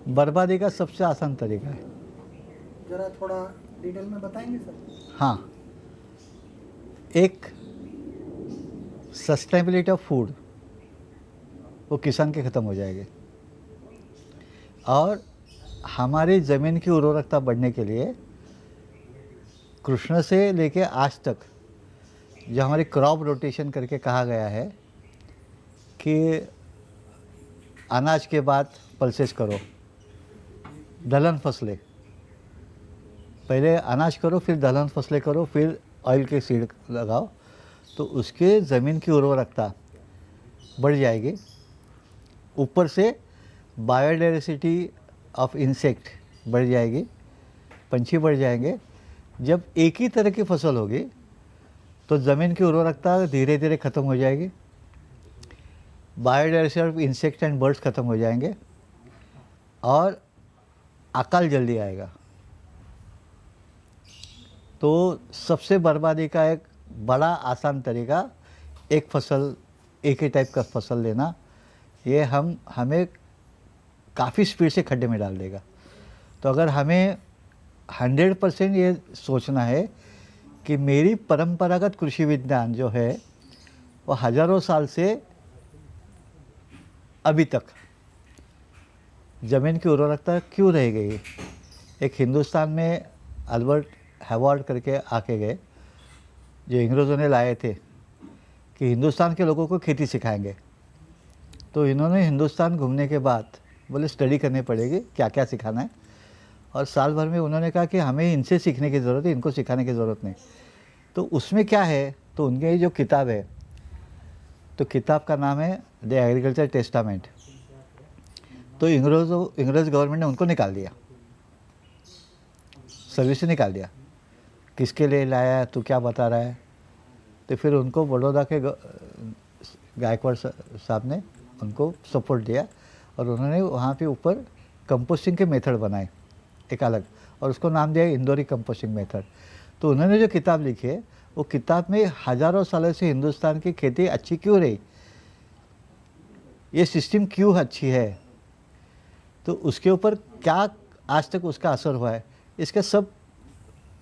बर्बादी का सबसे आसान तरीका है। जरा थोड़ा डिटेल में बताएंगे सर? हाँ, एक सस्टेनेबिलिटी ऑफ फूड वो किसान के ख़त्म हो जाएगी, और हमारी ज़मीन की उर्वरकता बढ़ने के लिए कृष्ण से लेके आज तक जो हमारी क्रॉप रोटेशन करके कहा गया है कि अनाज के बाद पल्सेस करो, दलहन फसलें, पहले अनाज करो फिर दलहन फसलें करो फिर ऑयल के सीड लगाओ, तो उसके ज़मीन की उर्वरकता बढ़ जाएगी। ऊपर से बायोडाइवर्सिटी ऑफ इंसेक्ट बढ़ जाएगी, पंछी बढ़ जाएंगे। जब एक ही तरह की फसल होगी तो ज़मीन की उर्वरकता धीरे धीरे ख़त्म हो जाएगी, biodiversity of insect and birds ख़त्म हो जाएंगे, और अकाल जल्दी आएगा। तो सबसे बर्बादी का एक बड़ा आसान तरीका एक फसल, एक ही टाइप का फसल लेना, ये हमें काफ़ी स्पीड से खड्डे में डाल देगा। तो अगर हमें 100% ये सोचना है कि मेरी परंपरागत कृषि विज्ञान जो है वो हज़ारों साल से अभी तक ज़मीन की उर्वरकता क्यों रह गई। एक हिंदुस्तान में अल्बर्ट हैवार्ड करके आके गए, जो अंग्रेज़ों ने लाए थे कि हिंदुस्तान के लोगों को खेती सिखाएंगे। तो इन्होंने हिंदुस्तान घूमने के बाद बोले स्टडी करनी पड़ेगी क्या क्या सिखाना है, और साल भर में उन्होंने कहा कि हमें इनसे सीखने की ज़रूरत है, इनको सिखाने की ज़रूरत नहीं। तो उसमें क्या है, तो उनके जो किताब है, तो किताब का नाम है द एग्रीकल्चर टेस्टामेंट। तो अंग्रेज़ गवर्नमेंट ने उनको निकाल दिया, सर्विस से निकाल दिया। किसके लिए लाया है, तू क्या बता रहा है। तो फिर उनको बड़ौदा के गायकवाड़ साहब ने उनको सपोर्ट दिया, और उन्होंने वहाँ पे ऊपर कंपोस्टिंग के मेथड बनाए एक अलग, और उसको नाम दिया इंदौरी कंपोस्टिंग मेथड। तो उन्होंने जो किताब लिखी है, वो किताब में हज़ारों सालों से हिंदुस्तान की खेती अच्छी क्यों रही, ये सिस्टम क्यों अच्छी है, तो उसके ऊपर क्या आज तक उसका असर हुआ है, इसका सब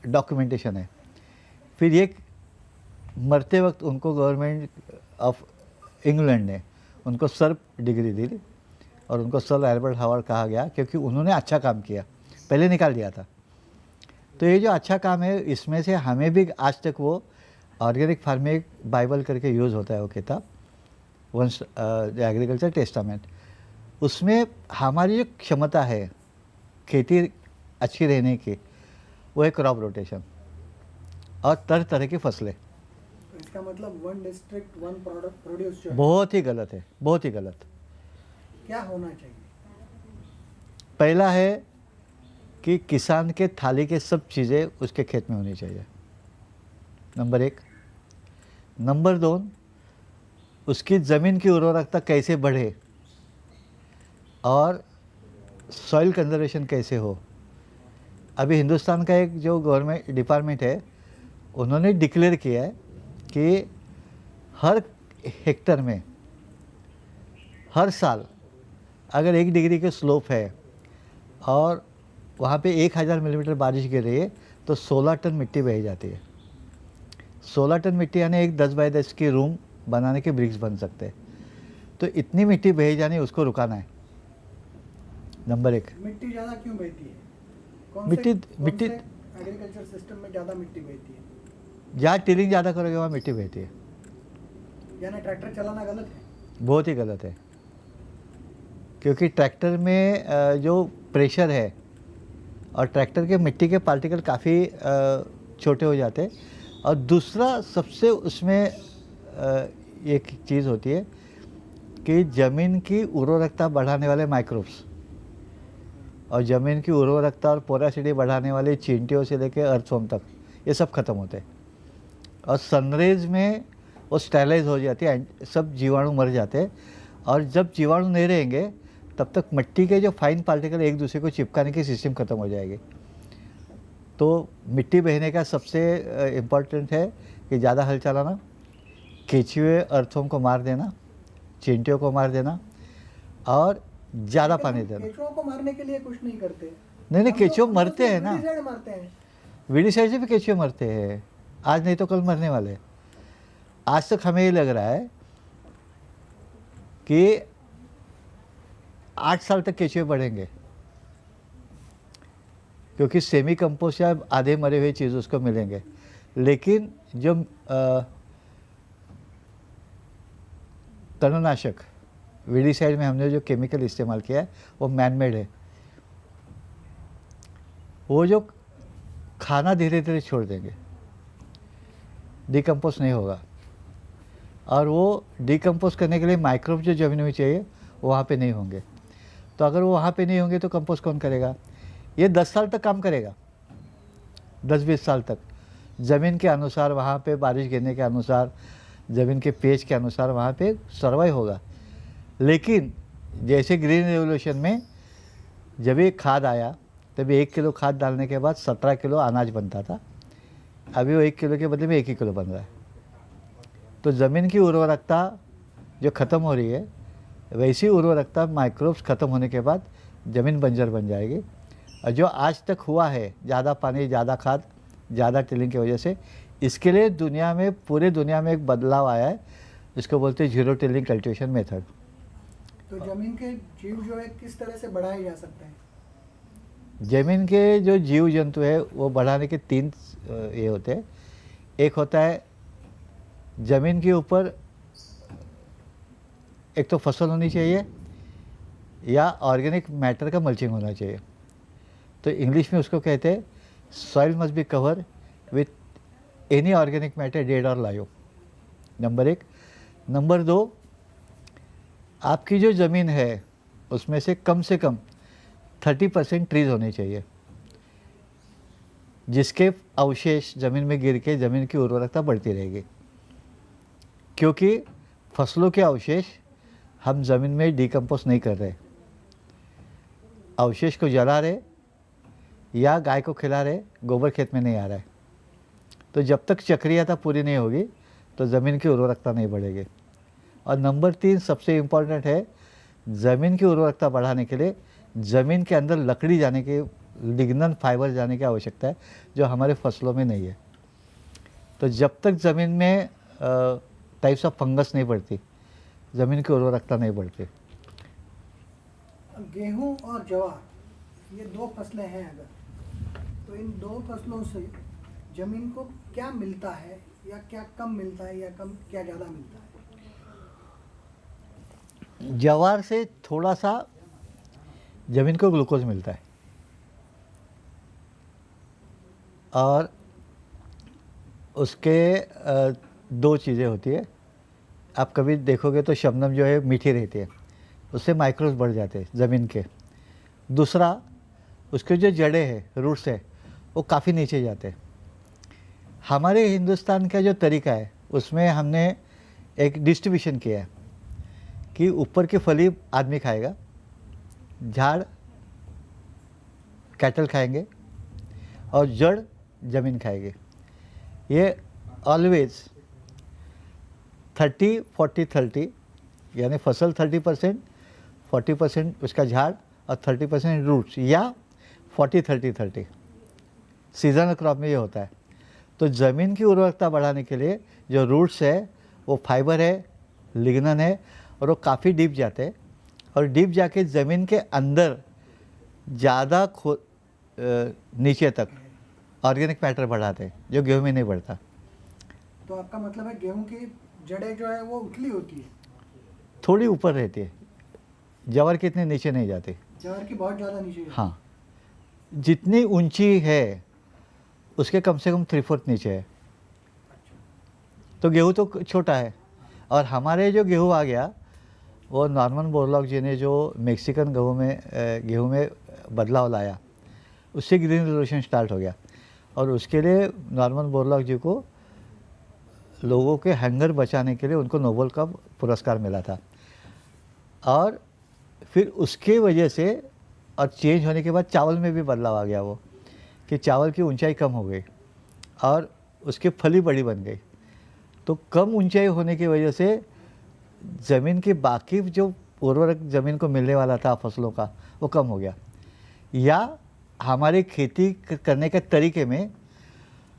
डॉक्यूमेंटेशन है। फिर एक मरते वक्त उनको गवर्नमेंट ऑफ इंग्लैंड ने उनको सर डिग्री दी, और उनको सर एल्बर्ट हावर्ड कहा गया क्योंकि उन्होंने अच्छा काम किया, पहले निकाल दिया था। तो ये जो अच्छा काम है, इसमें से हमें भी आज तक वो ऑर्गेनिक फार्मिंग बाइबल करके यूज़ होता है वो किताब, वंस द एग्रीकल्चर टेस्टामेंट। उसमें हमारी जो क्षमता है खेती अच्छी रहने की, वो है क्रॉप रोटेशन और तरह तरह की फसलें। इसका मतलब one district one product produce बहुत ही गलत है, बहुत ही गलत। क्या होना चाहिए? पहला है कि किसान के थाली के सब चीज़ें उसके खेत में होनी चाहिए, नंबर 1। नंबर 2, उसकी ज़मीन की उर्वरकता कैसे बढ़े और सॉइल कंजर्वेशन कैसे हो। अभी हिंदुस्तान का एक जो गवर्नमेंट डिपार्टमेंट है, उन्होंने डिक्लेयर किया है कि हर हेक्टर में हर साल अगर 1 डिग्री के स्लोप है और वहाँ पे 1000 मिलीमीटर बारिश गिर रही है, तो 16 टन मिट्टी बह जाती है। 16 टन मिट्टी यानी एक 10 बाय 10 की रूम बनाने के ब्रिक्स बन सकते हैं। तो इतनी मिट्टी बह जानी, उसको रुकाना है, नंबर 1। मिट्टी ज़्यादा क्यों बहती है? मिट्टी एग्रीकल्चर सिस्टम में ज़्यादा मिट्टी बहती है? जहाँ टिलिंग ज़्यादा करोगे वहाँ मिट्टी बहती है। यानी ट्रैक्टर चलाना गलत है? बहुत ही गलत है, क्योंकि ट्रैक्टर में जो प्रेशर है, और ट्रैक्टर के मिट्टी के पार्टिकल काफ़ी छोटे हो जाते हैं। और दूसरा सबसे उसमें एक चीज़ होती है कि ज़मीन की उर्वरकता बढ़ाने वाले माइक्रोब्स, और ज़मीन की उर्वरकता और पोरासिटी बढ़ाने वाले चींटियों से लेकर अर्थवर्म तक, ये सब खत्म होते हैं। और सनरेज में वो स्टेलाइज हो जाती है, सब जीवाणु मर जाते हैं। और जब जीवाणु नहीं रहेंगे तब तक मिट्टी के जो फाइन पार्टिकल एक दूसरे को चिपकाने की सिस्टम ख़त्म हो जाएगी। तो मिट्टी बहने का सबसे इम्पॉर्टेंट है कि ज़्यादा हल चलाना, केंचुए अर्थवर्म को मार देना, चींटियों को मार देना, और ज़्यादा पानी देना। केंचुओं को मारने के लिए कुछ नहीं करते। नहीं नहीं, हम केंचुए लोग मरते हैं ना, विडिसाइड मारते हैं। विडिसाइड से भी केंचुए मरते हैं, आज नहीं तो कल मरने वाले। आज तक हमें ये लग रहा है कि 8 साल तक केंचुए बढ़ेंगे, क्योंकि सेमी कंपोस्ट या आधे मरे हुए चीज़ उसको मिलेंगे। लेकिन जो तणनाशक विडिसाइड में हमने जो केमिकल इस्तेमाल किया है वो मैन मेड है। वो जो खाना धीरे धीरे छोड़ देंगे, डिकम्पोज नहीं होगा, और वो डिकम्पोज करने के लिए माइक्रोब जो ज़मीन में चाहिए वो वहाँ पे नहीं होंगे। तो अगर वो वहाँ पे नहीं होंगे तो कंपोस्ट कौन करेगा? ये 10 साल तक काम करेगा, 10-20 साल तक, ज़मीन के अनुसार, वहाँ पे बारिश गिरने के अनुसार, ज़मीन के पेज के अनुसार वहाँ पे सर्वाइव होगा। लेकिन जैसे ग्रीन रेवोल्यूशन में जब ये खाद आया तभी 1 किलो खाद डालने के बाद 17 किलो अनाज बनता था, अभी वो 1 किलो के बदले में 1 ही किलो बन रहा है। तो ज़मीन की उर्वरकता जो ख़त्म हो रही है, वैसी उर्वरकता माइक्रोब्स ख़त्म होने के बाद ज़मीन बंजर बन जाएगी। और जो आज तक हुआ है, ज़्यादा पानी, ज़्यादा खाद, ज़्यादा टिलिंग की वजह से, इसके लिए दुनिया में, पूरे दुनिया में एक बदलाव आया है, जिसको बोलते हैं जीरो टिलिंग कल्टीवेशन मेथड। तो जमीन के जीव जो है किस तरह से बढ़ाए जा सकते हैं? ज़मीन के जो जीव जंतु है वो बढ़ाने के 3 ये होते हैं। एक होता है ज़मीन के ऊपर एक तो फसल होनी चाहिए या ऑर्गेनिक मैटर का मल्चिंग होना चाहिए। तो इंग्लिश में उसको कहते हैं soil must be cover with any organic matter dead और लाइव, नंबर 1। नंबर 2, आपकी जो ज़मीन है उसमें से कम 30% ट्रीज होने चाहिए, जिसके अवशेष ज़मीन में गिर के ज़मीन की उर्वरकता बढ़ती रहेगी। क्योंकि फसलों के अवशेष हम ज़मीन में डिकम्पोज नहीं कर रहे, अवशेष को जला रहे या गाय को खिला रहे, गोबर खेत में नहीं आ रहा है। तो जब तक चक्रीयता पूरी नहीं होगी तो ज़मीन की उर्वरकता नहीं बढ़ेगी। और नंबर 3 सबसे इम्पॉर्टेंट है, ज़मीन की उर्वरकता बढ़ाने के लिए ज़मीन के अंदर लकड़ी जाने की, लिग्नन फाइबर जाने की आवश्यकता है, जो हमारे फसलों में नहीं है। तो जब तक ज़मीन में टाइप्स ऑफ फंगस नहीं बढ़ती, ज़मीन की उर्वरकता नहीं बढ़ती। गेहूं और ज्वार ये 2 फसलें हैं अगर, तो इन 2 फसलों से जमीन को क्या मिलता है, या क्या कम मिलता है, या क्या ज़्यादा मिलता है? ज्वार से थोड़ा सा ज़मीन को ग्लूकोज मिलता है, और उसके 2 चीज़ें होती है। आप कभी देखोगे तो शबनम जो है मीठी रहती है, उससे माइक्रोब्स बढ़ जाते हैं ज़मीन के। दूसरा, उसके जो जड़ें हैं, रूट्स है, वो काफ़ी नीचे जाते हैं। हमारे हिंदुस्तान का जो तरीका है उसमें हमने एक डिस्ट्रीब्यूशन किया है कि ऊपर की फली आदमी खाएगा, झाड़ कैटल खाएंगे, और जड़ ज़मीन खाएगी। ये ऑलवेज 30-40-30, यानी फसल 30%, 40% उसका झाड़ और 30% रूट्स, या 40-30-30। सीजनल क्रॉप में ये होता है। तो ज़मीन की उर्वरकता बढ़ाने के लिए जो रूट्स है वो फाइबर है, लिग्नन है, और वो काफ़ी डीप जाते हैं, और डीप जाके ज़मीन के अंदर ज़्यादा नीचे तक ऑर्गेनिक मैटर बढ़ाते हैं, जो गेहूं में नहीं बढ़ता। तो आपका मतलब है गेहूं की जड़ें जो है वो उथली होती है, थोड़ी ऊपर रहती है, ज्वार के इतने नीचे नहीं जाती। ज्वार की बहुत ज़्यादा नीचे है। हाँ, जितनी ऊंची है उसके कम से कम 3/4 नीचे है। तो गेहूं तो छोटा है, और हमारे जो गेहूं आ गया वो नॉर्मन बोरलॉग जी ने जो मेक्सिकन गेहूं में बदलाव लाया, उससे ग्रीन रेवोल्यूशन स्टार्ट हो गया। और उसके लिए नॉर्मन बोरलॉग जी को लोगों के हंगर बचाने के लिए उनको नोबेल का पुरस्कार मिला था। और फिर उसके वजह से, और चेंज होने के बाद चावल में भी बदलाव आ गया, वो कि चावल की ऊंचाई कम हो गई और उसकी फली बड़ी बन गई। तो कम ऊंचाई होने की वजह से ज़मीन की बाकी जो उर्वरक ज़मीन को मिलने वाला था फसलों का वो कम हो गया, या हमारी खेती करने के तरीके में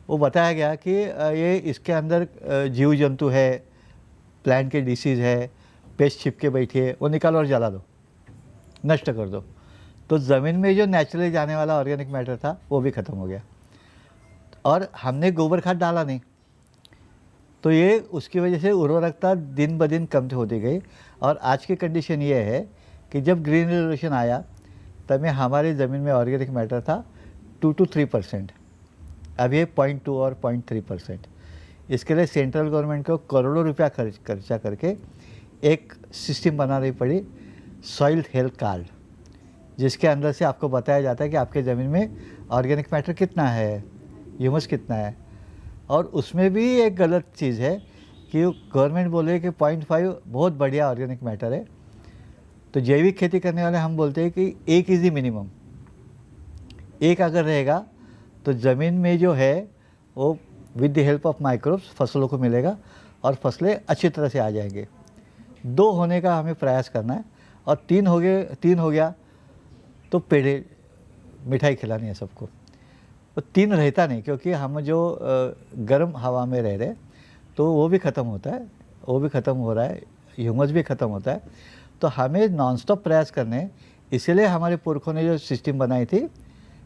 वो बताया गया कि ये इसके अंदर जीव जंतु है, प्लांट के डिसीज़ है, पेस्ट छिपके बैठी है, वो निकालो और जला दो, नष्ट कर दो। तो ज़मीन में जो नेचुरली जाने वाला ऑर्गेनिक मैटर था वो भी ख़त्म हो गया, और हमने गोबर खाद डाला नहीं, तो ये उसकी वजह से उर्वरकता दिन ब दिन कम होती गई। और आज की कंडीशन ये है कि जब ग्रीन रेवोल्यूशन आया तब में हमारी ज़मीन में ऑर्गेनिक मैटर था 2 to 3%, अब ये 0.2 और 0.3%। इसके लिए सेंट्रल गवर्नमेंट को करोड़ों रुपया खर्चा करके एक सिस्टम बनानी पड़ी, सॉइल हेल्थ कार्ड, जिसके अंदर से आपको बताया जाता है कि आपके ज़मीन में ऑर्गेनिक मैटर कितना है, ह्यूमस कितना है। और उसमें भी एक गलत चीज़ है कि गवर्नमेंट बोले कि 0.5 बहुत बढ़िया ऑर्गेनिक मैटर है, तो जैविक खेती करने वाले हम बोलते हैं कि 1 इज़ द मिनिमम। 1 अगर रहेगा तो ज़मीन में जो है वो with the help of microbes फसलों को मिलेगा और फसलें अच्छी तरह से आ जाएंगे। 2 होने का हमें प्रयास करना है, और 3 हो गया तो पेड़े मिठाई खिलानी है सबको। वो 3 रहता नहीं, क्योंकि हम जो गर्म हवा में रह रहे तो वो भी ख़त्म होता है, वो भी ख़त्म हो रहा है, ह्यूमस भी ख़त्म होता है। तो हमें नॉन स्टॉप प्रयास करने हैं, इसलिए हमारे पुरखों ने जो सिस्टम बनाई थी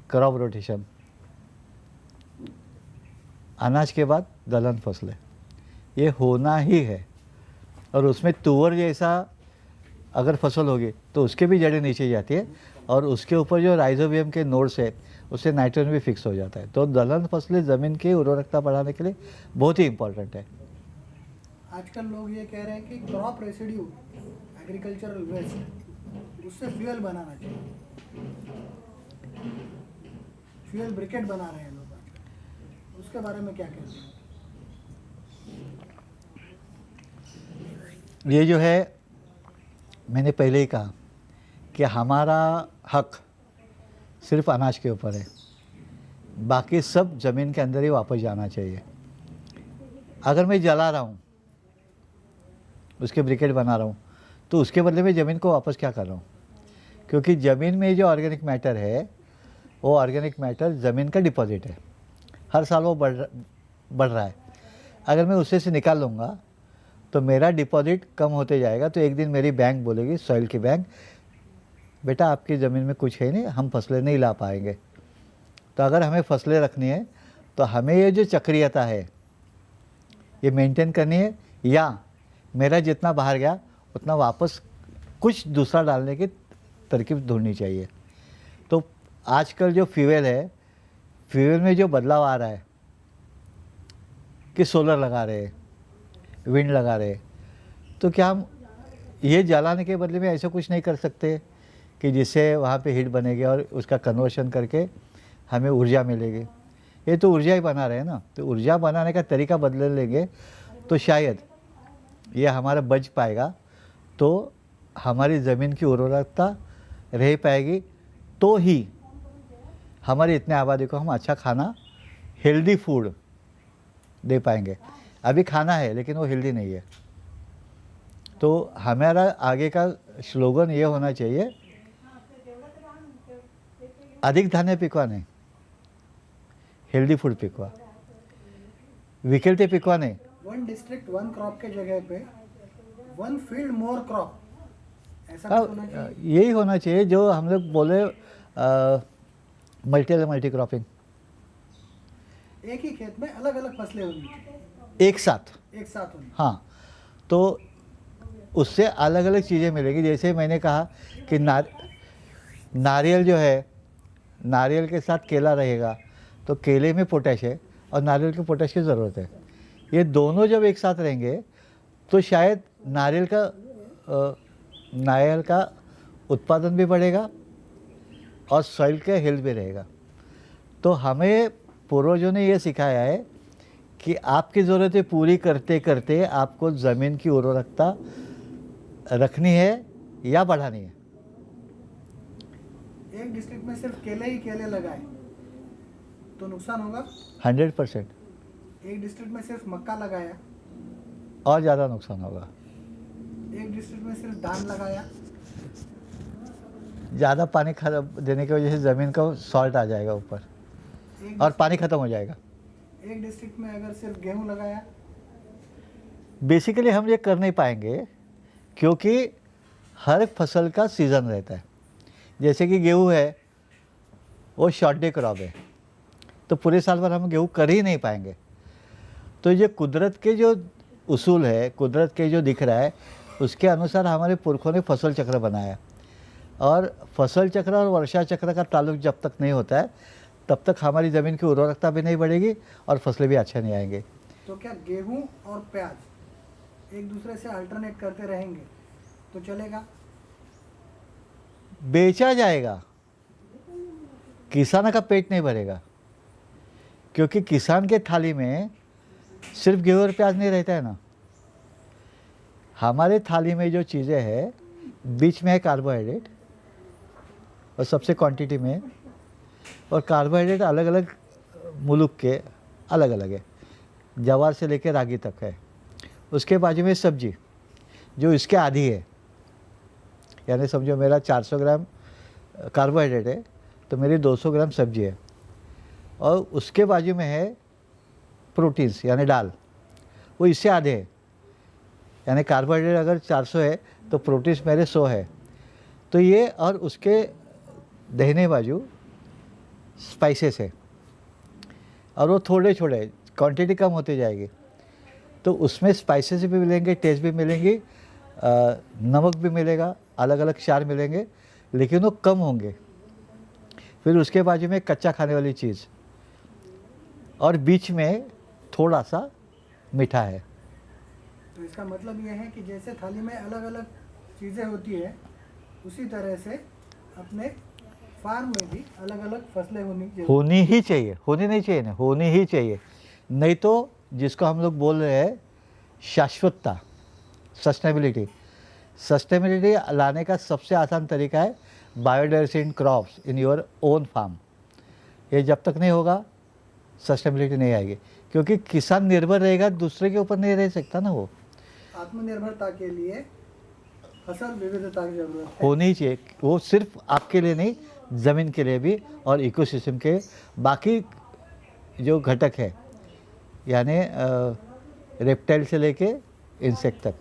क्रॉप रोटेशन, अनाज के बाद दलहन फसलें, ये होना ही है। और उसमें तुअर जैसा अगर फसल होगी तो उसके भी जड़ें नीचे जाती है, और उसके ऊपर जो राइजोबियम के नोड्स है उससे नाइट्रोजन भी फिक्स हो जाता है। तो दलहन फसलें ज़मीन की उर्वरकता बढ़ाने के लिए बहुत ही इम्पोर्टेंट है। आजकल लोग ये कह रहे हैं कि क्रॉप रेसिड्यू, एग्रीकल्चरल वेस्ट, उससे फ्यूल बनाना चाहिए, फ्यूल ब्रिकेट बना रहे हैं लोग आजकल, उसके बारे में क्या कहते हैं? ये जो है, मैंने पहले ही कहा कि हमारा हक सिर्फ अनाज के ऊपर है, बाकी सब ज़मीन के अंदर ही वापस जाना चाहिए। अगर मैं जला रहा हूँ, उसके ब्रिकेट बना रहा हूँ, तो उसके बदले में ज़मीन को वापस क्या कर रहा हूँ? क्योंकि ज़मीन में जो ऑर्गेनिक मैटर है वो ऑर्गेनिक मैटर ज़मीन का डिपॉजिट है, हर साल वो बढ़ रहा है। अगर मैं उससे से निकाल लूँगा तो मेरा डिपॉजिट कम होते जाएगा। तो एक दिन मेरी बैंक बोलेगी, सॉइल की बैंक, बेटा आपकी ज़मीन में कुछ है नहीं, हम फसलें नहीं ला पाएंगे। तो अगर हमें फसलें रखनी है तो हमें ये जो चक्रीयता है ये मेंटेन करनी है, या मेरा जितना बाहर गया उतना वापस कुछ दूसरा डालने की तरकीब ढूंढनी चाहिए। तो आजकल जो फ्यूल है, फ्यूल में जो बदलाव आ रहा है कि सोलर लगा रहे हैं, विंड लगा रहे हैं, तो क्या हम ये जलाने के बदले में ऐसा कुछ नहीं कर सकते कि जिससे वहाँ पे हीट बनेगी और उसका कन्वर्शन करके हमें ऊर्जा मिलेगी? ये तो ऊर्जा ही बना रहे हैं ना। तो ऊर्जा बनाने का तरीका बदल लेंगे तो शायद ये हमारा बच पाएगा, तो हमारी ज़मीन की उर्वरकता रह पाएगी, तो ही हमारी इतने आबादी को हम अच्छा खाना, हेल्दी फूड दे पाएंगे। अभी खाना है लेकिन वो हेल्दी नहीं है। तो हमारा आगे का स्लोगन ये होना चाहिए, अधिक धान्य पिकवा नहीं, हेल्दी फूड पिकवा, विकलते पिकवा नहीं। 1 डिस्ट्रिक्ट 1 क्रॉप के जगह पे 1 फील्ड मोर क्रॉप, ऐसा कुछ होना चाहिए। यही होना चाहिए जो हम लोग बोले मल्टी क्रॉपिंग। एक ही खेत में अलग अलग फसलें होंगी, एक साथ होंगी। हाँ, तो उससे अलग अलग चीज़ें मिलेगी। जैसे मैंने कहा कि नारियल जो है, नारियल के साथ केला रहेगा तो केले में पोटैश है और नारियल के पोटैश की ज़रूरत है। ये दोनों जब एक साथ रहेंगे तो शायद नारियल का उत्पादन भी बढ़ेगा और सॉइल का हेल्थ भी रहेगा। तो हमें पूर्वजों ने ये सिखाया है कि आपकी ज़रूरतें पूरी करते करते आपको ज़मीन की उर्वरकता रखनी है या बढ़ानी है। एक डिस्ट्रिक्ट में सिर्फ केले ही केले लगाए तो नुकसान होगा 100%। एक डिस्ट्रिक्ट में सिर्फ मक्का लगाया और ज़्यादा नुकसान होगा। एक डिस्ट्रिक्ट में सिर्फ धान लगाया ज़्यादा पानी देने की वजह से ज़मीन का सॉल्ट आ जाएगा ऊपर और पानी ख़त्म हो जाएगा। एक डिस्ट्रिक्ट में अगर सिर्फ गेहूं लगाया, बेसिकली हम ये कर नहीं पाएंगे क्योंकि हर फसल का सीज़न रहता है। जैसे कि गेहूँ है, वो शॉर्ट डे क्रॉप है, तो पूरे साल भर हम गेहूँ कर ही नहीं पाएंगे। तो ये कुदरत के जो उसूल है, कुदरत के जो दिख रहा है, उसके अनुसार हमारे पुरखों ने फसल चक्र बनाया। और फसल चक्र और वर्षा चक्र का ताल्लुक जब तक नहीं होता है तब तक हमारी ज़मीन की उर्वरकता भी नहीं बढ़ेगी और फसलें भी अच्छे नहीं आएंगे। तो क्या गेहूं और प्याज एक दूसरे से अल्टरनेट करते रहेंगे तो चलेगा? बेचा जाएगा, किसान का पेट नहीं भरेगा, क्योंकि किसान के थाली में सिर्फ गेहूँ और प्याज नहीं रहता है ना। हमारे थाली में जो चीज़ें हैं, बीच में है कार्बोहाइड्रेट और सबसे क्वांटिटी में, और कार्बोहाइड्रेट अलग अलग मुल्क के अलग अलग है, जवार से लेकर रागी तक है। उसके बाजू में सब्जी जो इसके आधी है, यानी समझो मेरा 400 ग्राम कार्बोहाइड्रेट है तो मेरी 200 ग्राम सब्जी है। और उसके बाजू में है प्रोटीन्स यानी दाल, वो इससे आधे है। यानी कार्बोहाइड्रेट अगर 400 है तो प्रोटीन्स मेरे 100 है। तो ये, और उसके दाहिने बाजू स्पाइसेस है, और वो थोड़े छोड़े, क्वांटिटी कम होती जाएगी। तो उसमें स्पाइसेस भी मिलेंगे, टेस्ट भी मिलेंगी, नमक भी मिलेगा, अलग अलग क्षार मिलेंगे, लेकिन वो कम होंगे। फिर उसके बाजू में कच्चा खाने वाली चीज़, और बीच में थोड़ा सा मीठा है। तो इसका मतलब ये है कि जैसे थाली में अलग अलग चीज़ें होती है, उसी तरह से अपने फार्म में भी अलग अलग फसलें होनी ही चाहिए, होनी नहीं चाहिए ना, होनी ही चाहिए। नहीं तो जिसको हम लोग बोल रहे हैं शाश्वतता, सस्टेनेबिलिटी, सस्टेनेबिलिटी लाने का सबसे आसान तरीका है biodiversity in crops in your own farm. ये जब तक नहीं होगा सस्टेनेबिलिटी नहीं आएगी, क्योंकि किसान निर्भर रहेगा, दूसरे के ऊपर नहीं रह सकता ना। वो आत्मनिर्भरता के लिए फसल विविधता की जरूरत है, होनी चाहिए। वो सिर्फ आपके लिए नहीं, ज़मीन के लिए भी और इकोसिस्टम के बाकी जो घटक है, यानी रेप्टाइल से लेके इंसेक्ट तक,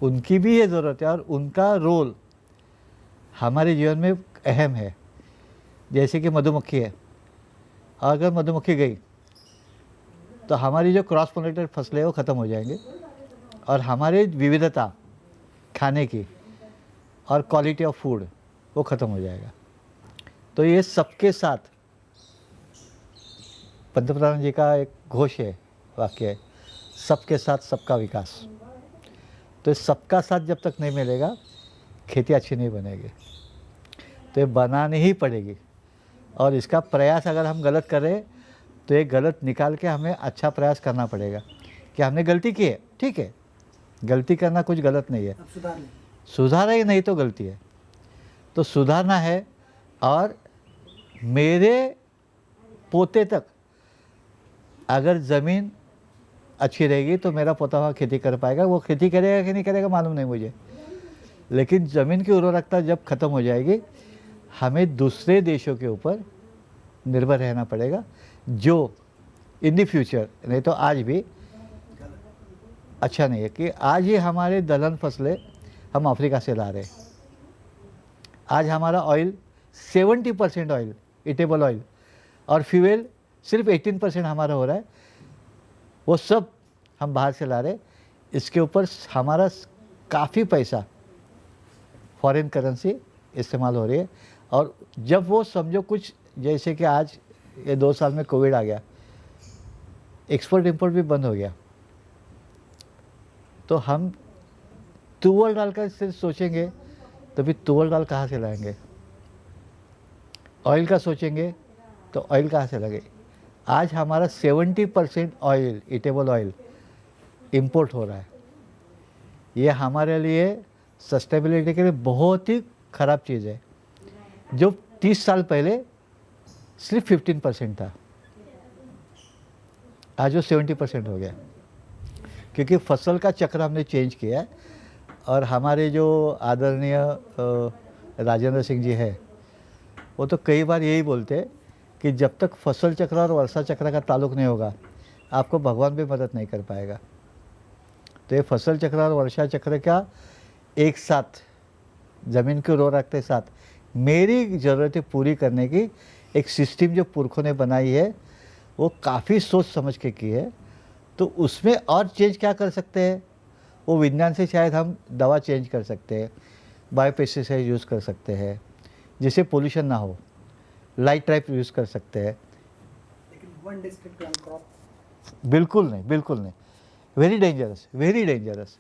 उनकी भी ये ज़रूरत है और उनका रोल हमारे जीवन में अहम है। जैसे कि मधुमक्खी है, अगर मधुमक्खी गई तो हमारी जो क्रॉस पोलिनेटेड फसलें वो ख़त्म हो जाएंगे और हमारी विविधता खाने की और क्वालिटी ऑफ फूड वो ख़त्म हो जाएगा। तो ये सबके साथ, पंतप्रधान जी का एक घोष है, वाक्य है, सबके साथ सबका विकास। तो सबका साथ जब तक नहीं मिलेगा खेती अच्छी नहीं बनेगी। तो ये बनानी ही पड़ेगी, और इसका प्रयास अगर हम गलत करें तो ये गलत निकाल के हमें अच्छा प्रयास करना पड़ेगा कि हमने गलती की है, ठीक है, गलती करना कुछ गलत नहीं है, अब सुधार लें। सुधारा ही नहीं तो गलती है, तो सुधारना है। और मेरे पोते तक अगर ज़मीन अच्छी रहेगी तो मेरा पोता वहाँ खेती कर पाएगा। वो खेती करेगा कि नहीं करेगा मालूम नहीं मुझे, लेकिन ज़मीन की उर्वरकता जब ख़त्म हो जाएगी हमें दूसरे देशों के ऊपर निर्भर रहना पड़ेगा, जो इन द फ्यूचर, नहीं तो आज भी अच्छा नहीं है कि आज ही हमारे दलहन फसलें हम अफ्रीका से ला रहे हैं। आज हमारा ऑयल 70% ऑयल, ईटेबल ऑयल, और फ्यूल सिर्फ 18% हमारा हो रहा है, वो सब हम बाहर से ला रहे। इसके ऊपर हमारा काफ़ी पैसा, फॉरेन करेंसी इस्तेमाल हो रही है। और जब वो समझो कुछ, जैसे कि आज ये 2 साल में कोविड आ गया, एक्सपोर्ट इंपोर्ट भी बंद हो गया, तो हम तुअर दाल का सिर्फ सोचेंगे तो फिर तुअर दाल कहाँ से लाएंगे? ऑयल का सोचेंगे तो ऑयल कहाँ से लगे? आज हमारा 70% ऑयल, ईटेबल ऑयल इंपोर्ट हो रहा है। ये हमारे लिए सस्टेनेबिलिटी के लिए बहुत ही ख़राब चीज़ है। जो 30 साल पहले सिर्फ 15% था, आज वो 70% हो गया, क्योंकि फसल का चक्र हमने चेंज किया है और हमारे जो आदरणीय राजेंद्र सिंह जी है, वो तो कई बार यही बोलते हैं कि जब तक फसल चक्र और वर्षा चक्र का ताल्लुक नहीं होगा, आपको भगवान भी मदद नहीं कर पाएगा। तो ये फसल चक्र और वर्षा चक्र क्या एक साथ ज़मीन को रो रखते साथ मेरी ज़रूरतें पूरी करने की एक सिस्टम जो पुरखों ने बनाई है, वो काफ़ी सोच समझ के की है। तो उसमें और चेंज क्या कर सकते हैं, वो विज्ञान से शायद हम दवा चेंज कर सकते हैं, बायोपेस्टिसाइड यूज़ कर सकते हैं जिससे पोल्यूशन ना हो, लाइट ट्रैप यूज़ कर सकते हैं। लेकिन वन डिस्ट्रिक्ट वन क्रॉप बिल्कुल नहीं, बिल्कुल नहीं, वेरी डेंजरस, वेरी डेंजरस।